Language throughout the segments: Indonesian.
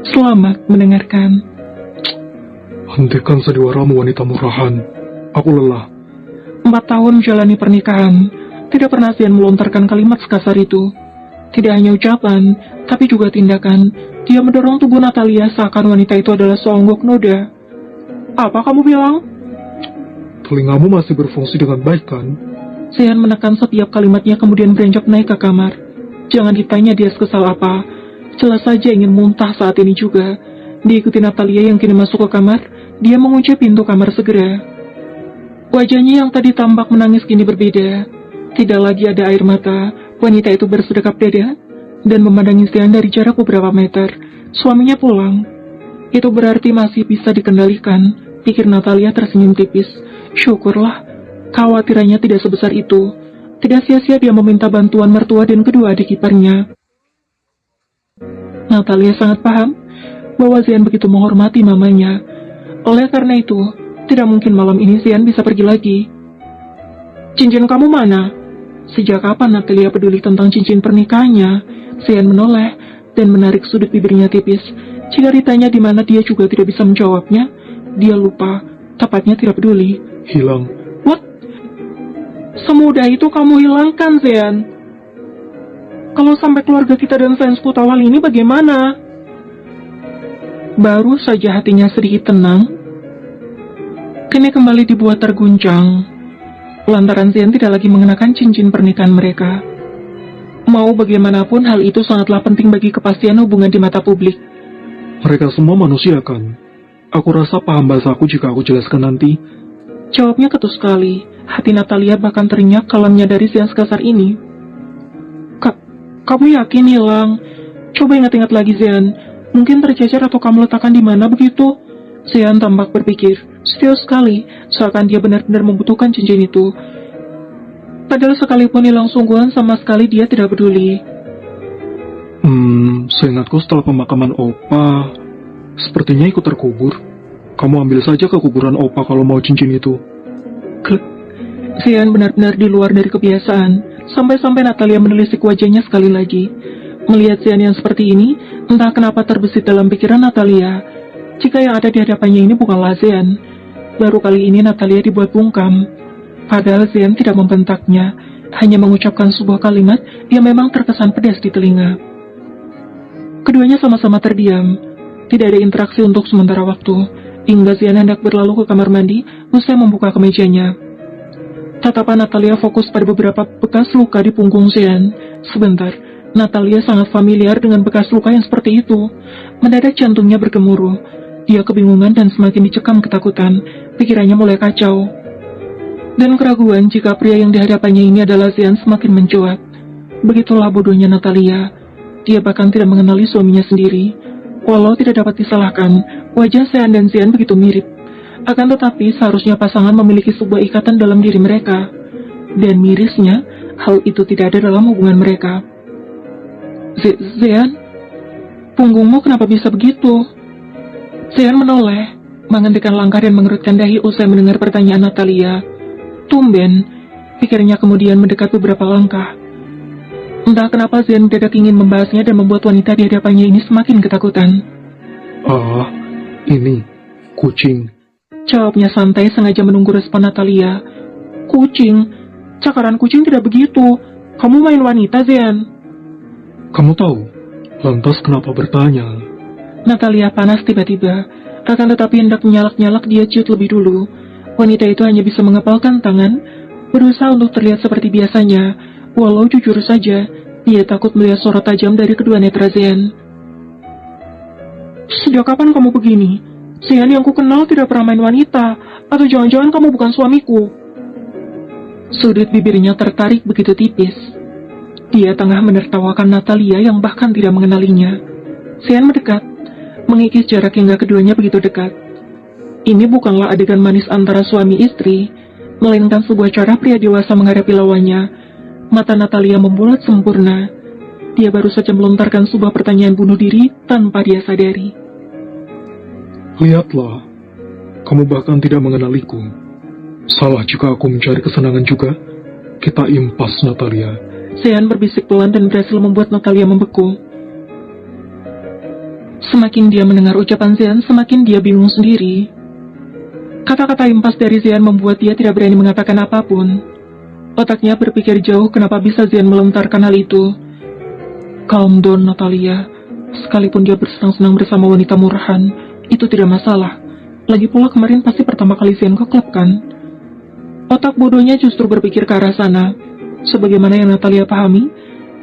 Selamat mendengarkan. Hentikan sandiwaramu, wanita murahan. Aku lelah. 4 tahun menjalani pernikahan, tidak pernah Zian melontarkan kalimat sekasar itu. Tidak hanya ucapan, tapi juga tindakan. Dia mendorong tubuh Natalia seakan wanita itu adalah seonggok noda. Apa kamu bilang? Telingamu masih berfungsi dengan baik, kan? Zian menekan setiap kalimatnya kemudian beranjak naik ke kamar. Jangan ditanya dia kesal apa. Jelas saja ingin muntah saat ini juga. Diikuti Natalia yang kini masuk ke kamar, dia mengunci pintu kamar segera. Wajahnya yang tadi tampak menangis kini berbeda. Tidak lagi ada air mata. Wanita itu bersedekap dada dan memandangi Zian dari jarak beberapa meter. Suaminya pulang. Itu berarti masih bisa dikendalikan, pikir Natalia tersenyum tipis. Syukurlah, khawatirannya tidak sebesar itu. Tidak sia-sia dia meminta bantuan mertua dan kedua adik iparnya. Natalia sangat paham bahwa Zian begitu menghormati mamanya. Oleh karena itu, tidak mungkin malam ini Zian bisa pergi lagi. Cincin kamu mana? Sejak kapan Natalia peduli tentang cincin pernikahannya? Zian menoleh dan menarik sudut bibirnya tipis. Jika ditanya di mana, dia juga tidak bisa menjawabnya. Dia lupa, tepatnya tidak peduli. Hilang. What? Semudah itu kamu hilangkan, Zian? Kalau sampai keluarga kita dan fansku tahu hal ini bagaimana? Baru saja hatinya sedikit tenang, kini kembali dibuat terguncang. Lantaran Zian tidak lagi mengenakan cincin pernikahan mereka. Mau bagaimanapun hal itu sangatlah penting bagi kepastian hubungan di mata publik. Mereka semua manusia, kan? Aku rasa paham bahasaku jika aku jelaskan nanti. Jawabnya ketus sekali. Hati Natalia bahkan terinyak kalau menyadari Zian sekasar ini. Kamu yakin hilang? Coba ingat-ingat lagi, Zian. Mungkin tercecer atau kamu letakkan di mana begitu? Zian tampak berpikir. Serius sekali, seakan dia benar-benar membutuhkan cincin itu. Padahal sekalipun hilang sungguhan, sama sekali dia tidak peduli. Seingatku setelah pemakaman Opa, sepertinya ikut terkubur. Kamu ambil saja ke kuburan Opa kalau mau cincin itu. Zian benar-benar di luar dari kebiasaan. Sampai-sampai Natalia menelisik wajahnya sekali lagi. Melihat Zian yang seperti ini, entah kenapa terbesit dalam pikiran Natalia. Jika yang ada di hadapannya ini bukanlah Zian. Baru kali ini Natalia dibuat bungkam. Padahal Zian tidak membentaknya, hanya mengucapkan sebuah kalimat yang memang terkesan pedas di telinga. Keduanya sama-sama terdiam. Tidak ada interaksi untuk sementara waktu, hingga Zian hendak berlalu ke kamar mandi, usai membuka kemejanya. Tatapan Natalia fokus pada beberapa bekas luka di punggung Zian. Sebentar, Natalia sangat familiar dengan bekas luka yang seperti itu. Mendadak jantungnya bergemuruh. Dia kebingungan dan semakin dicekam ketakutan. Pikirannya mulai kacau. Dan keraguan jika pria yang dihadapannya ini adalah Zian semakin mencuat. Begitulah bodohnya Natalia. Dia bahkan tidak mengenali suaminya sendiri. Walau tidak dapat disalahkan, wajah Zian dan Zian begitu mirip. Akan tetapi seharusnya pasangan memiliki sebuah ikatan dalam diri mereka. Dan mirisnya, hal itu tidak ada dalam hubungan mereka. Zian, punggungmu kenapa bisa begitu? Zian menoleh, menghentikan langkah dan mengerutkan dahi usai mendengar pertanyaan Natalia. Tumben, pikirnya kemudian mendekat beberapa langkah. Entah kenapa Zian mendadak ingin membahasnya dan membuat wanita di hadapannya ini semakin ketakutan. Ini, kucing. Jawabnya santai sengaja menunggu respon Natalia. Kucing? Cakaran kucing tidak begitu. Kamu main wanita, Zian? Kamu tahu, lantas kenapa bertanya? Natalia panas tiba-tiba, akan tetapi hendak menyalak-nyalak dia ciut lebih dulu. Wanita itu hanya bisa mengepalkan tangan, berusaha untuk terlihat seperti biasanya, walau jujur saja, dia takut melihat sorot tajam dari kedua netra Zian. Sejak kapan kamu begini? Zian yang ku kenal tidak pernah main wanita, atau jangan-jangan kamu bukan suamiku? Sudut bibirnya tertarik begitu tipis. Dia tengah menertawakan Natalia yang bahkan tidak mengenalinya. Zian mendekat, mengikis jarak hingga keduanya begitu dekat. Ini bukanlah adegan manis antara suami istri, melainkan sebuah cara pria dewasa menghadapi lawannya. Mata Natalia membulat sempurna. Dia baru saja melontarkan sebuah pertanyaan bunuh diri tanpa dia sadari. Lihatlah, kamu bahkan tidak mengenaliku. Salah jika aku mencari kesenangan juga. Kita impas, Natalia. Zian berbisik pelan dan berhasil membuat Natalia membeku. Semakin dia mendengar ucapan Xian, semakin dia bingung sendiri. Kata-kata impas dari Xian membuat dia tidak berani mengatakan apapun. Otaknya berpikir jauh kenapa bisa Xian melontarkan hal itu. Calm down, Natalia. Sekalipun dia bersenang-senang bersama wanita murahan, itu tidak masalah. Lagi pula kemarin pasti pertama kali Xian ke klub kan? Otak bodohnya justru berpikir ke arah sana. Sebagaimana yang Natalia pahami,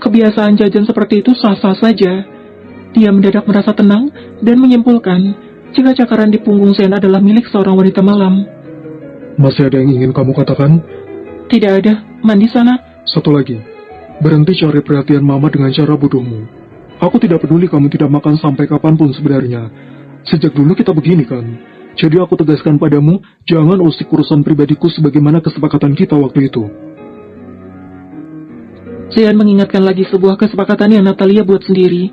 kebiasaan jajan seperti itu sah-sah saja. Dia mendadak merasa tenang dan menyimpulkan jika cakaran di punggung Xian adalah milik seorang wanita malam. Masih ada yang ingin kamu katakan? Tidak ada, mandi sana. Satu lagi, berhenti cari perhatian mama dengan cara bodohmu. Aku tidak peduli kamu tidak makan sampai kapanpun sebenarnya. Sejak dulu kita begini kan. Jadi aku tegaskan padamu, jangan usik urusan pribadiku sebagaimana kesepakatan kita waktu itu. Xian mengingatkan lagi sebuah kesepakatan yang Natalia buat sendiri.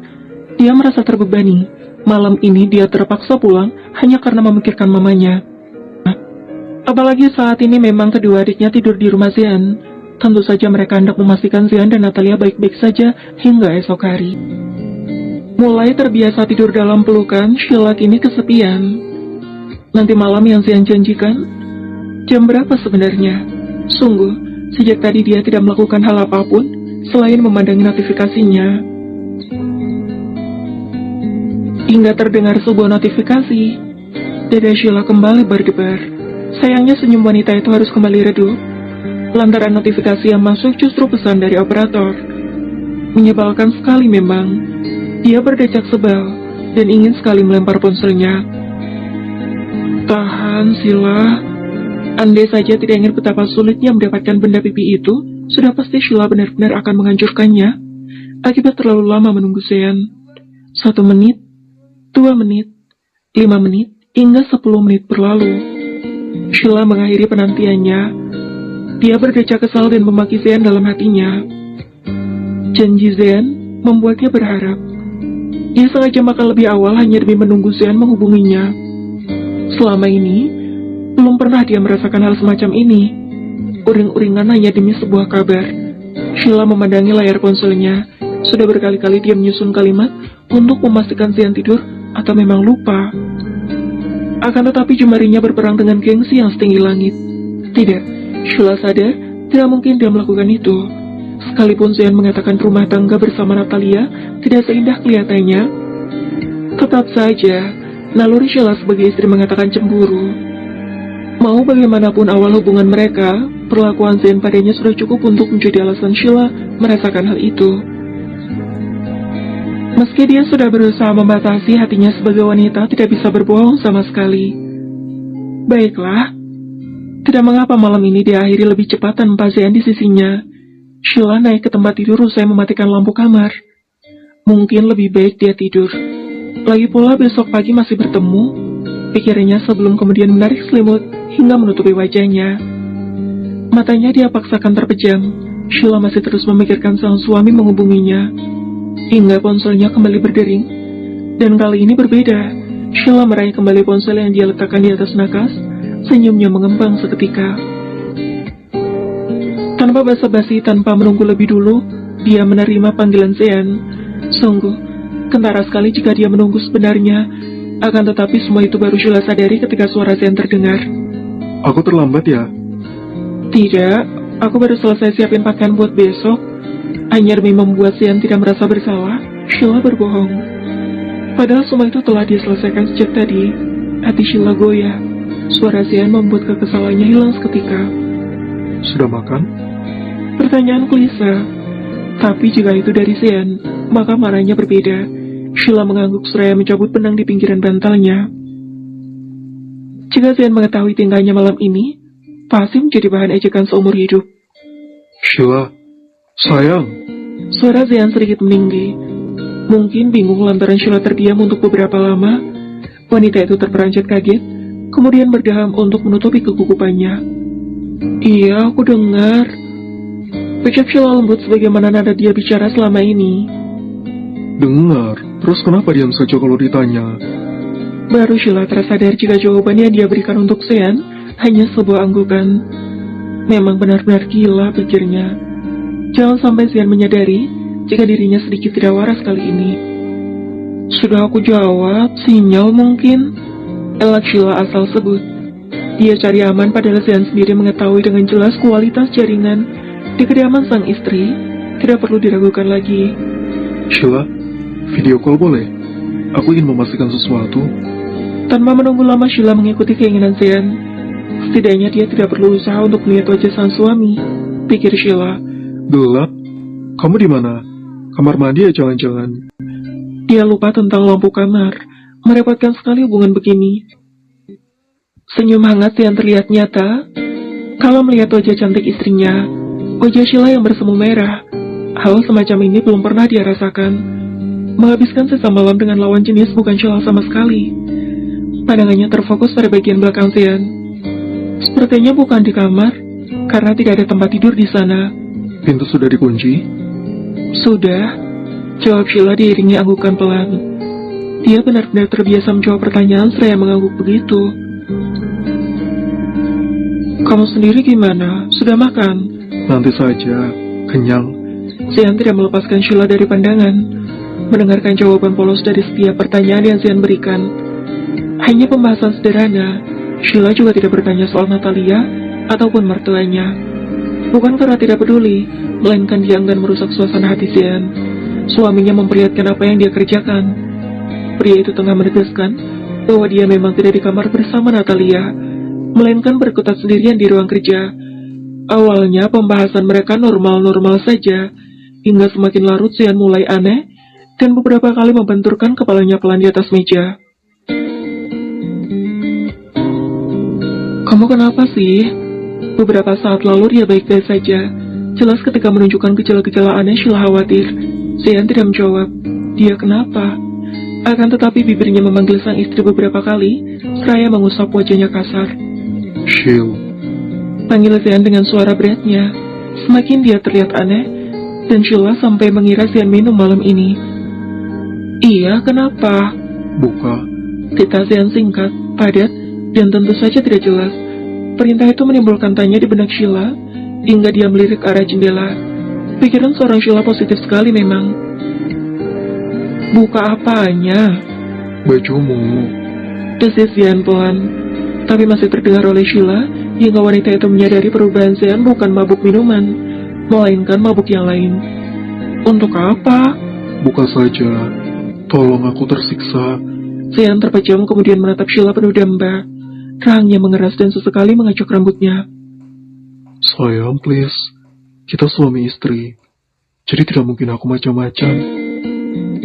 Dia merasa terbebani. Malam ini dia terpaksa pulang hanya karena memikirkan mamanya. Apalagi saat ini memang kedua adiknya tidur di rumah Xian. Tentu saja mereka hendak memastikan Xian dan Natalia baik-baik saja hingga esok hari. Mulai terbiasa tidur dalam pelukan, Sheila kini kesepian. Nanti malam yang Xian janjikan, jam berapa sebenarnya? Sungguh, sejak tadi dia tidak melakukan hal apapun selain memandangi notifikasinya. Hingga terdengar sebuah notifikasi. Dada Sheila kembali berdebar. Sayangnya senyum wanita itu harus kembali redup. Lantaran notifikasi yang masuk justru pesan dari operator. Menyebalkan sekali memang. Dia berdecak sebal dan ingin sekali melempar ponselnya. Tahan, Sheila. Andai saja tidak ingin betapa sulitnya mendapatkan benda pipi itu, sudah pasti Sheila benar-benar akan menghancurkannya. Akibat terlalu lama menunggu Xian. 1 menit, 2 menit, 5 menit, hingga 10 menit berlalu. Sheila mengakhiri penantiannya. Dia berdecak kesal dan memaki Xian dalam hatinya. Janji Xian membuatnya berharap. Dia sengaja makan lebih awal hanya demi menunggu Xian menghubunginya. Selama ini, belum pernah dia merasakan hal semacam ini. Uring-uringan hanya demi sebuah kabar. Sheila memandangi layar ponselnya. Sudah berkali-kali dia menyusun kalimat untuk memastikan Xian tidur atau memang lupa. Akan tetapi jemarinya berperang dengan gengsi yang setinggi langit. Tidak, Sheila sadar tidak mungkin dia melakukan itu. Sekalipun Xian mengatakan rumah tangga bersama Natalia tidak seindah kelihatannya, tetap saja naluri Sheila sebagai istri mengatakan cemburu. Mau bagaimanapun awal hubungan mereka, perlakuan Xian padanya sudah cukup untuk menjadi alasan Sheila merasakan hal itu. Meski dia sudah berusaha membatasi hatinya sebagai wanita, tidak bisa berbohong sama sekali. Baiklah, tidak mengapa malam ini diakhiri lebih cepat tanpa Xian di sisinya. Sheila naik ke tempat tidur usai mematikan lampu kamar. Mungkin lebih baik dia tidur. Lagi pula besok pagi masih bertemu, pikirnya sebelum kemudian menarik selimut hingga menutupi wajahnya. Matanya dia paksakan terpejam. Sheila masih terus memikirkan sang suami menghubunginya. Hingga ponselnya kembali berdering. Dan kali ini berbeda. Sheila meraih kembali ponsel yang dia letakkan di atas nakas. Senyumnya mengembang seketika. Tanpa basa-basi, tanpa menunggu lebih dulu, dia menerima panggilan Xian. Sungguh, kentara sekali jika dia menunggu sebenarnya. Akan tetapi semua itu baru Sheila sadari ketika suara Xian terdengar. Aku terlambat ya? Tidak, aku baru selesai siapin pakaian buat besok. Hanya demi membuat Xian tidak merasa bersalah, Sheila berbohong. Padahal semua itu telah dia selesaikan sejak tadi. Hati Sheila goyah. Suara Xian membuat kekesalannya hilang seketika. Sudah makan? Pertanyaan klise. Tapi jika itu dari Xian, maka marahnya berbeda. Sheila mengangguk seraya mencabut benang di pinggiran bantalnya. Jika Xian mengetahui tingkahnya malam ini, pasti menjadi bahan ejekan seumur hidup. Sheila, sayang. Suara Xian sedikit meninggi. Mungkin bingung lantaran Sheila terdiam untuk beberapa lama. Wanita itu terperanjat kaget, kemudian berdaham untuk menutupi kegugupannya. Iya, aku dengar. Ucap Sheila lembut sebagaimana nada dia bicara selama ini. Dengar, terus kenapa diam saja kalau ditanya? Baru Sheila tersadar jika jawaban yang dia berikan untuk Xian hanya sebuah anggukan. Memang benar-benar gila, pikirnya. Jangan sampai Xian menyadari jika dirinya sedikit tidak waras kali ini. Sudah aku jawab, sinyal mungkin. Elak Sheila asal sebut. Dia cari aman padahal Zean sendiri mengetahui dengan jelas kualitas jaringan di kediaman sang istri. Tidak perlu diragukan lagi. Sheila, video call boleh? Aku ingin memastikan sesuatu. Tanpa menunggu lama, Sheila mengikuti keinginan Zean. Setidaknya dia tidak perlu usaha untuk melihat wajah sang suami, pikir Sheila. Gelap? Kamu di mana? Kamar mandi ya jangan-jangan? Dia lupa tentang lampu kamar. Merepotkan sekali hubungan begini. Senyum hangat yang terlihat nyata kalau melihat wajah cantik istrinya. Wajah Sheila yang bersemu merah. Hal semacam ini belum pernah dia rasakan. Menghabiskan sisa malam dengan lawan jenis bukan Sheila sama sekali. Pandangannya terfokus pada bagian belakang Zean. Sepertinya bukan di kamar, karena tidak ada tempat tidur di sana. Pintu sudah dikunci? Sudah, jawab Sheila diiringi anggukan pelan. Dia benar-benar terbiasa menjawab pertanyaan seraya mengangguk begitu. Kamu sendiri gimana? Sudah makan? Nanti saja, kenyang. Zean tidak melepaskan Sheila dari pandangan, mendengarkan jawaban polos dari setiap pertanyaan yang Zean berikan. Hanya pembahasan sederhana. Sheila juga tidak bertanya soal Natalia ataupun mertuanya. Bukan karena tidak peduli, melainkan dia enggan merusak suasana hati Zean. Suaminya memperlihatkan apa yang dia kerjakan. Pria itu tengah menegaskan bahwa dia memang tidak di kamar bersama Natalia, melainkan berkutat sendirian di ruang kerja. Awalnya pembahasan mereka normal-normal saja, hingga semakin larut Zean mulai aneh, dan beberapa kali membenturkan kepalanya pelan di atas meja. Kamu kenapa sih? Beberapa saat lalu dia baik-baik saja. Jelas ketika menunjukkan gejala-gejala aneh, Sheila khawatir. Zean tidak menjawab. Dia kenapa? Akan tetapi bibirnya memanggil sang istri beberapa kali, seraya mengusap wajahnya kasar. Sheila. Panggil Zean dengan suara beratnya. Semakin dia terlihat aneh, dan Sheila sampai mengira Zean minum malam ini. Iya, kenapa? Buka. Tita Zean singkat, padat, dan tentu saja tidak jelas. Perintah itu menimbulkan tanya di benak Sheila, hingga dia melirik arah jendela. Pikiran seorang Sheila positif sekali memang. Buka apanya? Bajumu. Desis Zean pelan, tapi masih terdengar oleh Sheila, hingga wanita itu menyadari perubahan Zean bukan mabuk minuman, melainkan mabuk yang lain. Untuk apa? Buka saja. Tolong, aku tersiksa. Zean terpejam kemudian menatap Sheila penuh damba. Rahangnya mengeras dan sesekali mengacak rambutnya. Sayang, please. Kita suami istri. Jadi tidak mungkin aku macam-macam.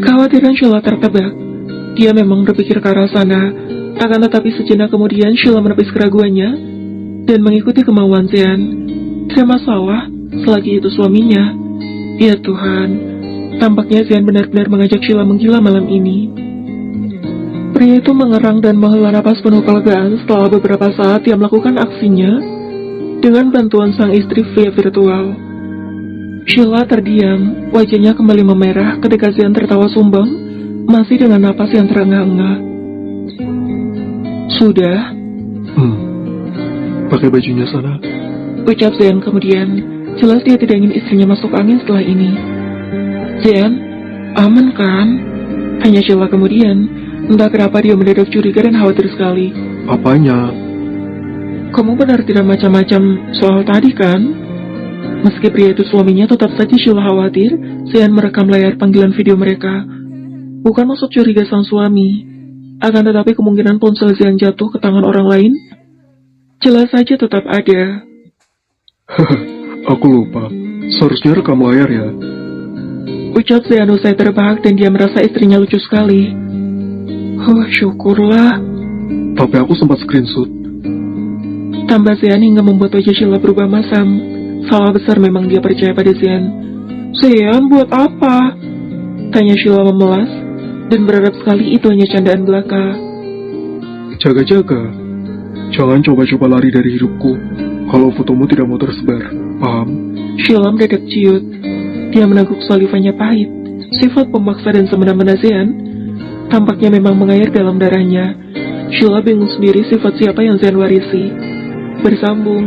Kekhawatiran Sheila tertebak. Dia memang berpikir ke arah sana, akan tetapi sejenak kemudian Sheila menepis keraguannya dan mengikuti kemauan Zean. Tidak masalah, selagi itu suaminya. Ya Tuhan, tampaknya Zean benar-benar mengajak Sheila menggila malam ini. Pria itu mengerang dan menghela napas penuh kelegaan setelah beberapa saat dia melakukan aksinya dengan bantuan sang istri via virtual. Sheila terdiam, wajahnya kembali memerah ketika Zean tertawa sumbang, masih dengan napas yang terengah-engah. Sudah? Pakai bajunya sana. Ucap Zean kemudian. Jelas dia tidak ingin istrinya masuk angin setelah ini. Zean, aman kan? Tanya Sheila kemudian. Entah kenapa dia mendadak curiga dan khawatir sekali. Apanya? Kamu benar tidak macam-macam soal tadi kan? Meski pria itu suaminya, tetap saja Sheila khawatir. Zean merekam layar panggilan video mereka. Bukan maksud curiga sang suami, akan tetapi kemungkinan ponsel Zean jatuh ke tangan orang lain jelas saja tetap ada. Aku lupa. Seharusnya rekam layar ya. Ucap Zean usai terbahak dan dia merasa istrinya lucu sekali. Syukurlah. Tapi aku sempat screenshot. Tambah Zean hingga membuat wajah Sheila berubah masam. Salah besar memang dia percaya pada Zean. Zean, buat apa? Tanya Sheila memelas, dan berharap sekali itu hanya candaan belaka. Jaga-jaga. Jangan coba-coba lari dari hidupku. Kalau fotomu tidak mau tersebar, paham? Sheila mendadak ciut. Dia meneguk salivanya pahit. Sifat pemaksa dan semena-mena Zean tampaknya memang mengalir dalam darahnya. Sheila bingung sendiri sifat siapa yang Zean warisi. Bersambung.